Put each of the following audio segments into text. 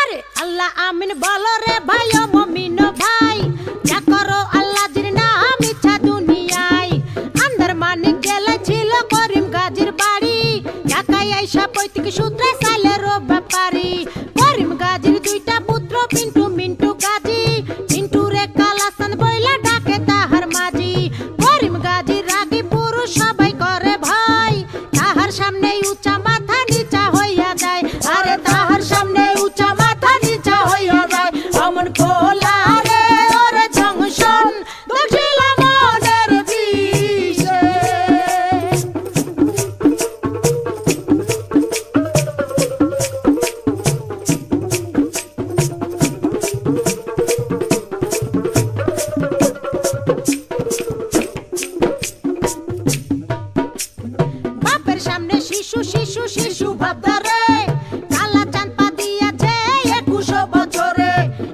আরে আল্লাহ আমিন বলো রে ভাই ও মুমিন ভাই, যা করো আল্লাহ জির নাম ইচ্ছা দুনিয়ায়। আন্দার মানিক গেলে ছিল করিম গাজীর বাড়ি, ঢাকায় আইসা পৈতৃক সূত্রে সাইলের ব্যাপারী। করিম গাজীর দুইটা পুত্র পিন্টু মিন্টু গাজী, মিন্টু রে কালাসান বইলা ডাকে তাহার মাঝি। করিম গাজীর রাগী পুরুষ সবাই করে ভয়, তাহার সামনে উঁচা মাথা নিচা হইয়া যায়। আরে তাহার সামনে উঁচা মাথা নিচা হইয়া যায়। অমন খোলা রে ওরে জংশন দেখিল মনের বিষে। বাপের সামনে শিশু শিশু শিশু ভাবদারে, কালা চাঁদ পা দিয়াছে 21 বছরে।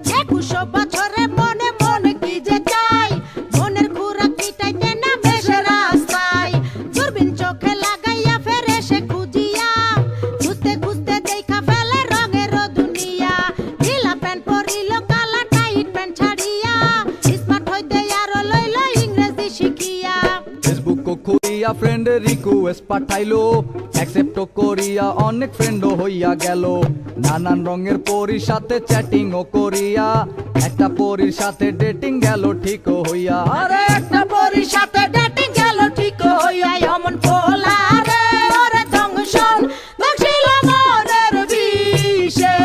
21 বছরে মনে মনে কি যে চাই, মনের খুরা কিটাইতে না বেশে রাস্তায়। দূরবীন চোখে লাগাইয়া ফেরে সে খুঁজিয়া, খুঁজতে খুঁজতে দেখা ফেলে রঙের দুনিয়া। ঢিলা প্যান্ট পরিল কালা টাইট প্যান্ট ছাড়িয়া, স্মার্ট হইতে আরো লইল ইংরেজি শিখিয়া। ফেসবুক খুলিয়া ফ্রেন্ড রিকোয়েস্ট পাঠাইলো, অ্যাকসেপ্ট করিয়া অনেক ফ্রেন্ডও হইয়া গেল। নানান রঙের পরীর সাথে চ্যাটিং ও করিয়া, একটা পরীর সাথে ডেটিং গেল ঠিক হইয়া। আরে একটা পরীর সাথে ডেটিং গেল ঠিক হইয়া। অমন খোলা রে ওরে জংশন দেখিল মনের বিষে।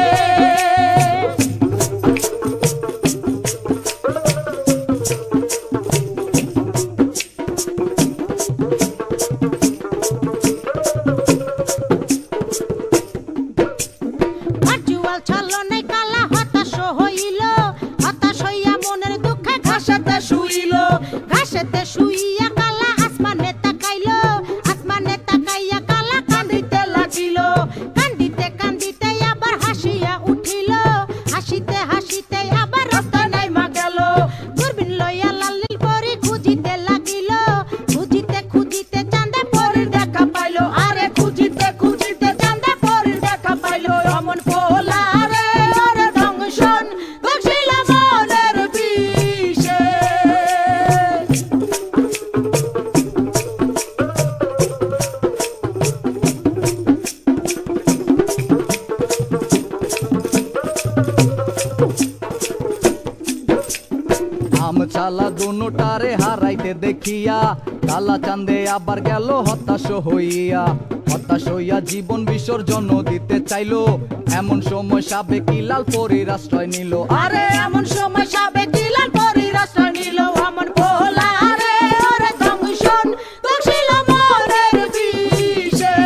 ভার্চুয়াল ছলনায় কালা হতাশ হইল, হতাশ হইয়া মনের দুঃখে ঘাসেতে শুইল। ঘাসেতে শুইয়া কালা আসমানে তাকাইল, আসমানে তাকাইয়া কালা কান্দিতে লাগিল। কান্দিতে কান্দিতে আবার হাসিয়া উঠিল, হাসিতে হাসিতে আবার রাস্তা নাইমা গেল। দূরবীন লইয়া লালিল পরি খুঁজিতে লাগিল, খুঁজিতে খুঁজিতে চাঁদে পরির দেখা পাইল। আরে খুঁজিতে খুঁজিতে চাঁদে পরির দেখা পাইল। অমন খোলা রে ওরে জংশন দেখিল মনের বিষে। আম চালা দুটারে হারাইতে দেখিয়া, কালা চাঁদে আবার গেল হতাশ হইয়া। হতাশ হইয়া জীবন বিসর্জন দিতে চাইলো, এমন সময় সাবেক লাল পরীর আশ্রয় নিল। আরে এমন সময় সাবেক লাল পরীর আশ্রয় নিল। অমন খোলা রে ওরে জংশন দেখিল মনের বিষে।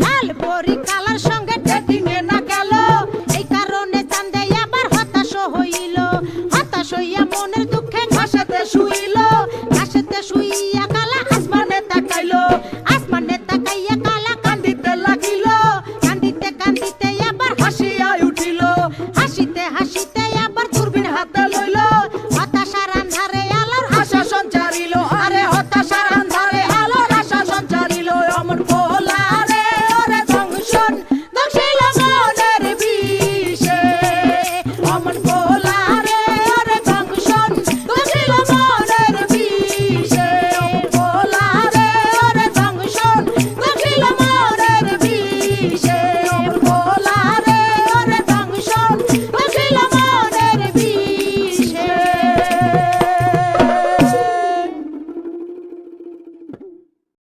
লাল পরী কালার সঙ্গে ডেটিং এ না গেল, এই কারণে চাঁদে আবার হতাশ হইল। হতাশ হইয়া মনের দুঃখে ঘাসেতে শুইল, ঘাসেতে শুইয়া কালা আসমানে তাকাইল। আসমানে তাকাইয়া কালা কান্দিতে লাগিল, কান্দিতে কান্দিতে আবার হাসিয়া উঠিল। হাসিতে হাসিতে আবার দূরবীন হাতে লইল, হতাশার আন্ধারে আলোর আশা সঞ্চারিল। আরে হতাশার আন্ধারে আলোর আশা সঞ্চারিল। অমন খোলা রে ওরে জংশন দেখিল মনের বিষে। অমন